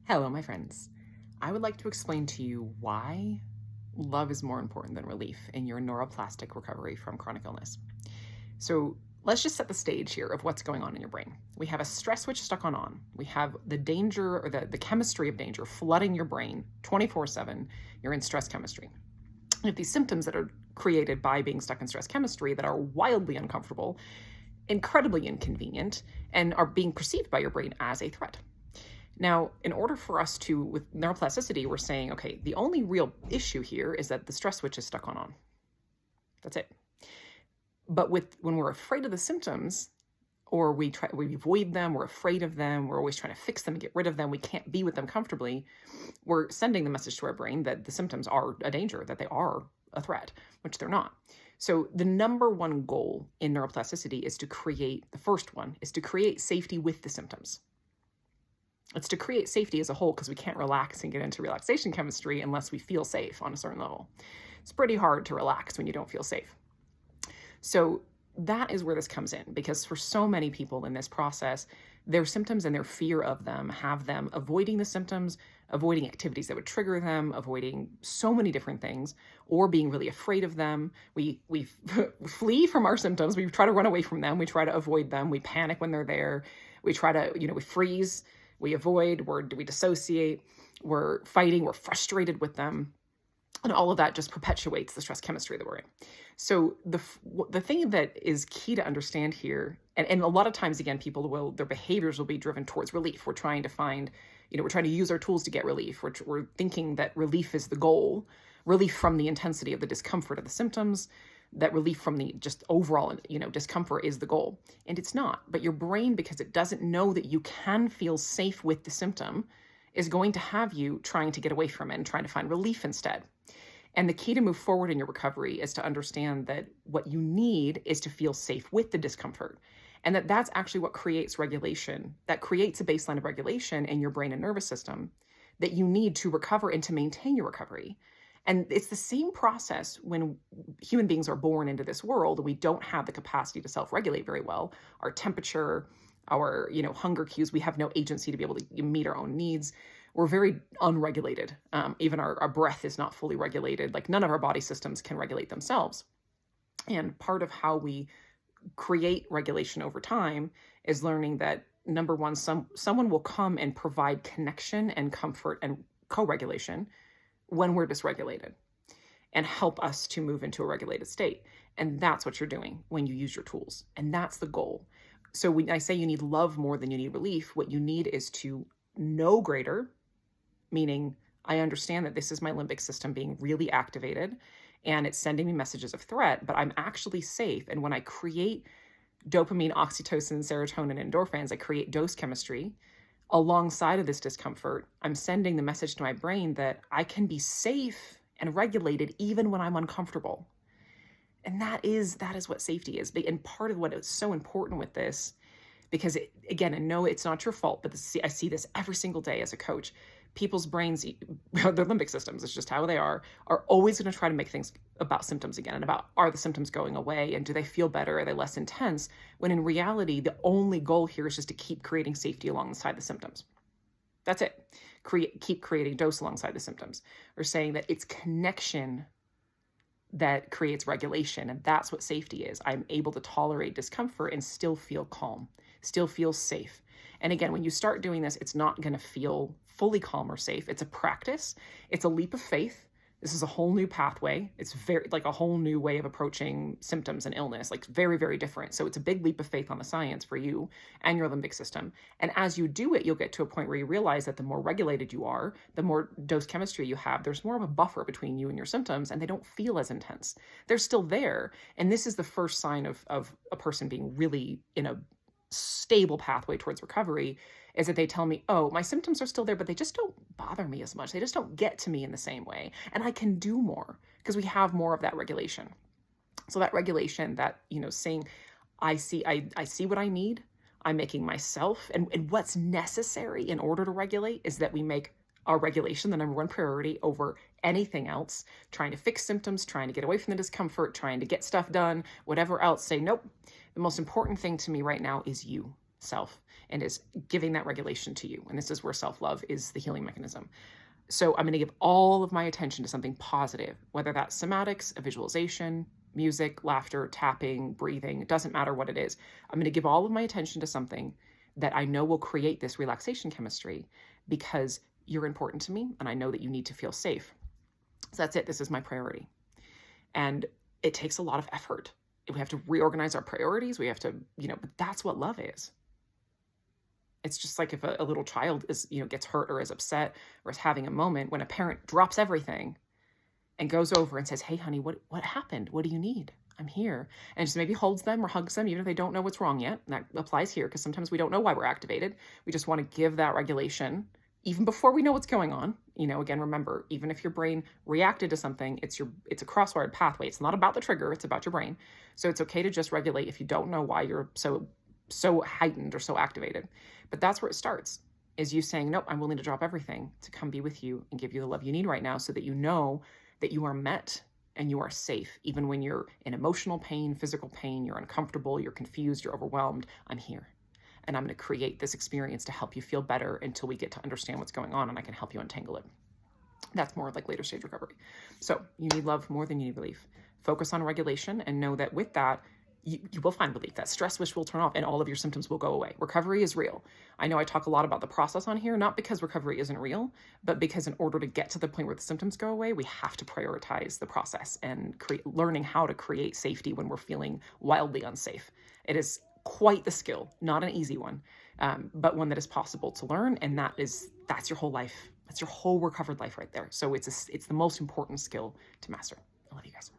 Hello, my friends. I would like to explain to you why love is more important than relief in your neuroplastic recovery from chronic illness. So, let's just set the stage here of what's going on in your brain. We have a stress switch stuck on. We have the danger or the chemistry of danger flooding your brain 24/7. You're in stress chemistry. You have these symptoms that are created by being stuck in stress chemistry that are wildly uncomfortable, incredibly inconvenient, and are being perceived by your brain as a threat. Now, in order for us to, with neuroplasticity, we're saying, okay, the only real issue here is that the stress switch is stuck on. That's it. But when we're afraid of the symptoms, or we avoid them, we're afraid of them, we're always trying to fix them and get rid of them, we can't be with them comfortably, we're sending the message to our brain that the symptoms are a danger, that they are a threat, which they're not. So the number one goal in neuroplasticity is to create, the first one is to create safety with the symptoms. It's to create safety as a whole, because we can't relax and get into relaxation chemistry unless we feel safe on a certain level. It's pretty hard to relax when you don't feel safe. So that is where this comes in, because for so many people in this process, their symptoms and their fear of them have them avoiding the symptoms, avoiding activities that would trigger them, avoiding so many different things, or being really afraid of them. We flee from our symptoms. We try to run away from them. We try to avoid them. We panic when they're there. We try to, we freeze. We avoid, we dissociate, we're fighting, we're frustrated with them. And all of that just perpetuates the stress chemistry that we're in. So the thing that is key to understand here, and a lot of times, again, their behaviors will be driven towards relief. We're trying to find, we're trying to use our tools to get relief. We're thinking that relief is the goal, relief from the intensity of the discomfort of the symptoms, that relief from the just overall, discomfort is the goal. And it's not. But your brain, because it doesn't know that you can feel safe with the symptom, is going to have you trying to get away from it and trying to find relief instead. And the key to move forward in your recovery is to understand that what you need is to feel safe with the discomfort. And that's actually what creates regulation, that creates a baseline of regulation in your brain and nervous system that you need to recover and to maintain your recovery. And it's the same process when human beings are born into this world and we don't have the capacity to self-regulate very well. Our temperature, our hunger cues, we have no agency to be able to meet our own needs. We're very unregulated. Even our breath is not fully regulated. Like, none of our body systems can regulate themselves. And part of how we create regulation over time is learning that, number one, someone will come and provide connection and comfort and co-regulation when we're dysregulated, and help us to move into a regulated state. And that's what you're doing when you use your tools. And that's the goal. So when I say you need love more than you need relief, what you need is to know greater, meaning I understand that this is my limbic system being really activated and it's sending me messages of threat, but I'm actually safe. And when I create dopamine, oxytocin, serotonin, and endorphins, I create dose chemistry alongside of this discomfort. I'm sending the message to my brain that I can be safe and regulated even when I'm uncomfortable. And that is what safety is. And part of what is so important with this, because again, I know it's not your fault, but I see this every single day as a coach. People's brains, their limbic systems, it's just how they are always going to try to make things about symptoms again, and about, are the symptoms going away, and do they feel better, are they less intense, when in reality, the only goal here is just to keep creating safety alongside the symptoms. That's it. Keep creating dose alongside the symptoms. We're saying that it's connection that creates regulation, and that's what safety is. I'm able to tolerate discomfort and still feel calm, still feel safe. And again, when you start doing this, it's not going to feel fully calm or safe. It's a practice. It's a leap of faith. This is a whole new pathway. It's very like a whole new way of approaching symptoms and illness, like very, very different. So it's a big leap of faith on the science for you and your limbic system. And as you do it, you'll get to a point where you realize that the more regulated you are, the more dose chemistry you have, there's more of a buffer between you and your symptoms, and they don't feel as intense. They're still there. And this is the first sign of a person being really in a stable pathway towards recovery, is that they tell me, oh, my symptoms are still there, but they just don't bother me as much. They just don't get to me in the same way. And I can do more because we have more of that regulation. So that regulation, that, saying, I see what I need. I'm making myself, and what's necessary in order to regulate is that we make our regulation the number one priority over anything else. Trying to fix symptoms, trying to get away from the discomfort, trying to get stuff done, whatever else. Say, nope. The most important thing to me right now is you. self and is giving that regulation to you. And this is where self-love is the healing mechanism. So I'm going to give all of my attention to something positive, whether that's somatics, a visualization, music, laughter, tapping, breathing. It doesn't matter what it is. I'm going to give all of my attention to something that I know will create this relaxation chemistry because you're important to me and I know that you need to feel safe. So that's it. This is my priority. And it takes a lot of effort. We have to reorganize our priorities. We have to, but that's what love is. It's just like if a little child is, gets hurt or is upset or is having a moment, when a parent drops everything and goes over and says, hey, honey, what happened? What do you need? I'm here. And just maybe holds them or hugs them, even if they don't know what's wrong yet. And that applies here because sometimes we don't know why we're activated. We just want to give that regulation even before we know what's going on. Again, remember, even if your brain reacted to something, it's a crosswired pathway. It's not about the trigger, it's about your brain. So it's okay to just regulate if you don't know why you're so heightened or so activated. But that's where it starts, is you saying, nope, I'm willing to drop everything to come be with you and give you the love you need right now so that you know that you are met and you are safe. Even when you're in emotional pain, physical pain, you're uncomfortable, you're confused, you're overwhelmed, I'm here. And I'm going to create this experience to help you feel better until we get to understand what's going on and I can help you untangle it. That's more like later stage recovery. So you need love more than you need relief. Focus on regulation and know that with that, you will find relief. That stress switch will turn off and all of your symptoms will go away. Recovery is real. I know I talk a lot about the process on here, not because recovery isn't real, but because in order to get to the point where the symptoms go away, we have to prioritize the process and learning how to create safety when we're feeling wildly unsafe. It is quite the skill, not an easy one, but one that is possible to learn. And that's your whole life. That's your whole recovered life right there. So it's the most important skill to master. I love you guys.